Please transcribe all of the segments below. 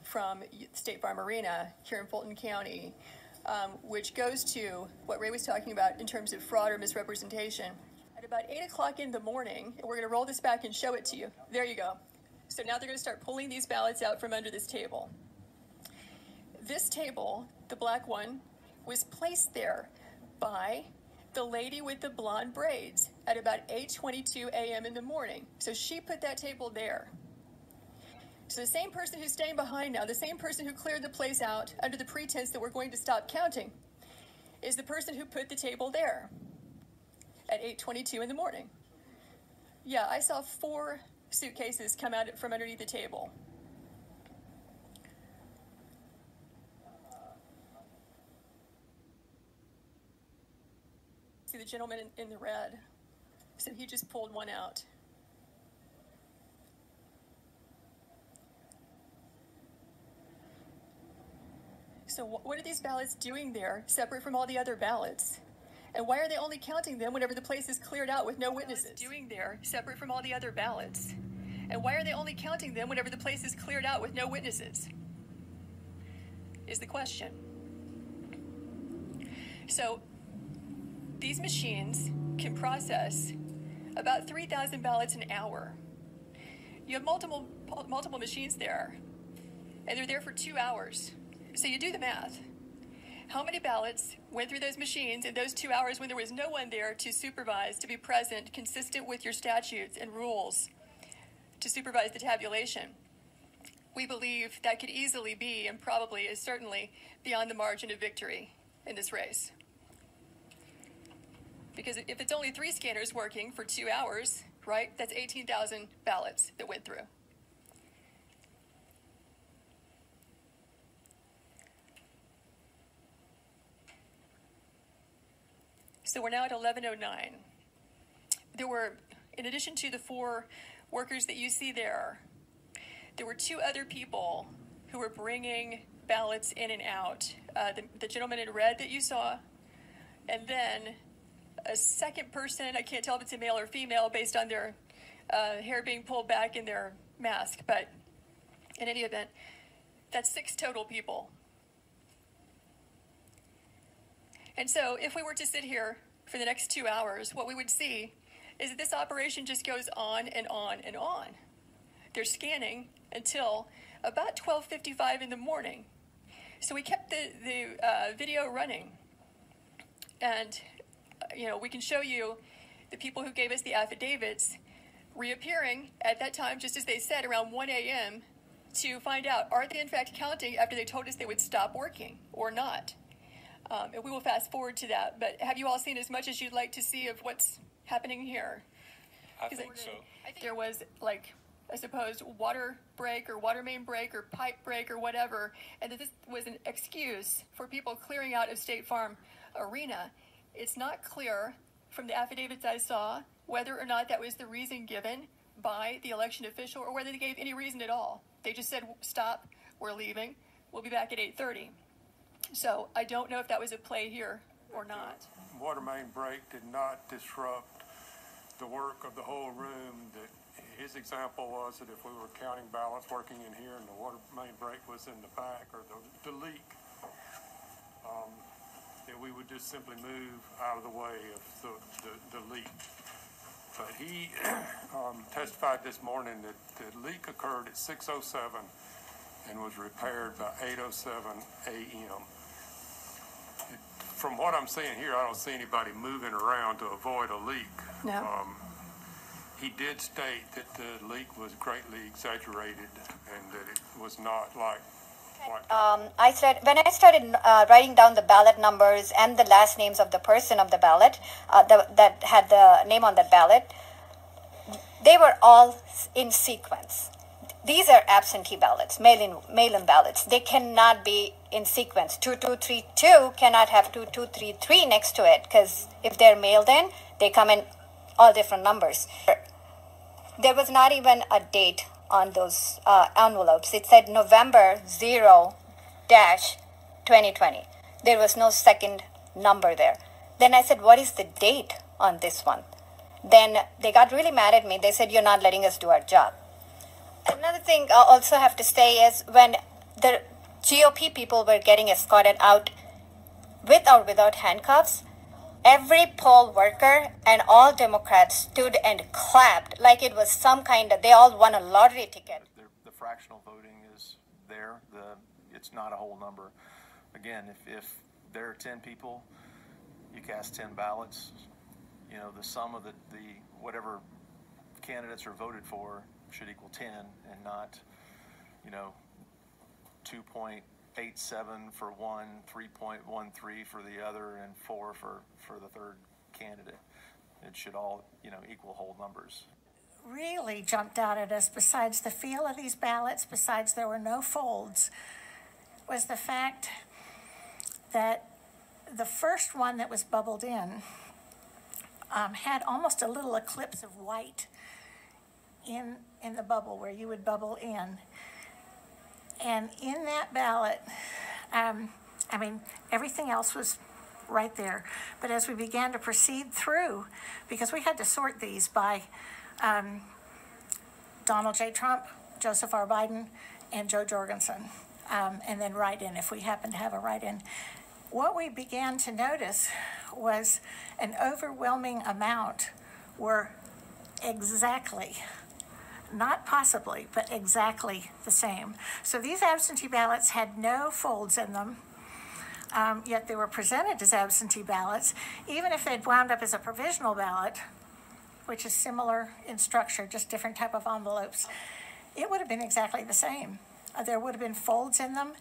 from State Farm Arena here in Fulton County, which goes to what Ray was talking about in terms of fraud or misrepresentation. At about 8 o'clock in the morning, we're going to roll this back and show it to you. There you go. So now they're going to start pulling these ballots out from under this table. This table, the black one, was placed there by the lady with the blonde braids at about 8:22 a.m. in the morning. So she put that table there. So the same person who's staying behind now, the same person who cleared the place out under the pretense that we're going to stop counting, is the person who put the table there at 8:22 in the morning. Yeah, I saw 4 suitcases come out from underneath the table. See the gentleman in the red? So he just pulled one out. So what are these ballots doing there, separate from all the other ballots? And why are they only counting them whenever the place is cleared out with no witnesses? Doing there, separate from all the other ballots? And why are they only counting them whenever the place is cleared out with no witnesses? Is the question. So these machines can process about 3,000 ballots an hour. You have multiple machines there, and they're there for 2 hours. So you do the math. How many ballots went through those machines in those 2 hours when there was no one there to supervise, to be present, consistent with your statutes and rules, to supervise the tabulation? We believe that could easily be, and probably is certainly, beyond the margin of victory in this race. Because if it's only 3 scanners working for 2 hours, right, that's 18,000 ballots that went through. So we're now at 11:09. There were, in addition to the 4 workers that you see there were 2 other people who were bringing ballots in and out. The gentleman in red that you saw, and then a second person, I can't tell if it's a male or female based on their hair being pulled back in their mask, but in any event, that's 6 total people. And so if we were to sit here for the next 2 hours, what we would see is that this operation just goes on and on and on. They're scanning until about 12:55 in the morning. So we kept the video running. And, we can show you the people who gave us the affidavits reappearing at that time, just as they said, around 1 a.m. to find out, are they in fact counting after they told us they would stop working or not? And we will fast forward to that. But have you all seen as much as you'd like to see of what's happening here? I think so. I think there was, I suppose, water break or water main break or pipe break or whatever, and that this was an excuse for people clearing out of State Farm Arena. It's not clear from the affidavits I saw whether or not that was the reason given by the election official or whether they gave any reason at all. They just said, stop, we're leaving, we'll be back at 8:30. So I don't know if that was a play here or not. The water main break did not disrupt the work of the whole room. His example was that if we were counting ballots working in here and the water main break was in the back, or the leak, that we would just simply move out of the way of the leak. But he testified this morning that the leak occurred at 6:07 and was repaired by 8:07 a.m. From what I'm seeing here, I don't see anybody moving around to avoid a leak. No. He did state that the leak was greatly exaggerated and that it was not like when I started writing down the ballot numbers and the last names of the person of the ballot that had the name on that ballot, they were all in sequence. These are absentee ballots, mail-in ballots. They cannot be in sequence. 2232 cannot have 2233 next to it, because if they're mailed in, they come in all different numbers. There was not even a date on those envelopes. It said November 0-2020. There was no second number there. Then I said, what is the date on this one? Then they got really mad at me. They said, you're not letting us do our job. Another thing I also have to say is when the GOP people were getting escorted out with or without handcuffs. Every poll worker and all Democrats stood and clapped like it was some kind of, they all won a lottery ticket. The fractional voting is there. It's not a whole number. Again, if there are 10 people, you cast 10 ballots. You know, the sum of the whatever candidates are voted for should equal 10 and not, you know, 2.87 for one, 3.13 for the other, and 4 for the third candidate. It should all, you know, equal whole numbers. Really jumped out at us, besides the feel of these ballots, besides there were no folds, was the fact that the first one that was bubbled in had almost a little eclipse of white in the bubble where you would bubble in. And in that ballot, I mean, everything else was right there. But as we began to proceed through, because we had to sort these by Donald J. Trump, Joseph R. Biden, and Joe Jorgensen, and then write-in if we happen to have a write-in. What we began to notice was an overwhelming amount were exactly, not possibly, but exactly the same. So these absentee ballots had no folds in them, yet they were presented as absentee ballots. Even if they'd wound up as a provisional ballot, which is similar in structure, just different type of envelopes, it would have been exactly the same. There would have been folds in them,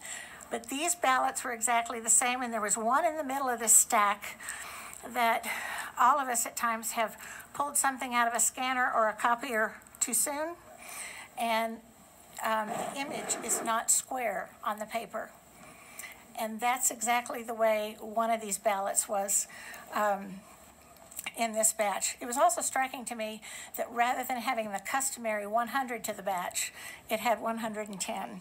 but these ballots were exactly the same, and there was one in the middle of this stack that all of us at times have pulled something out of a scanner or a copier too soon, and the image is not square on the paper. And that's exactly the way one of these ballots was in this batch. It was also striking to me that rather than having the customary 100 to the batch, it had 110.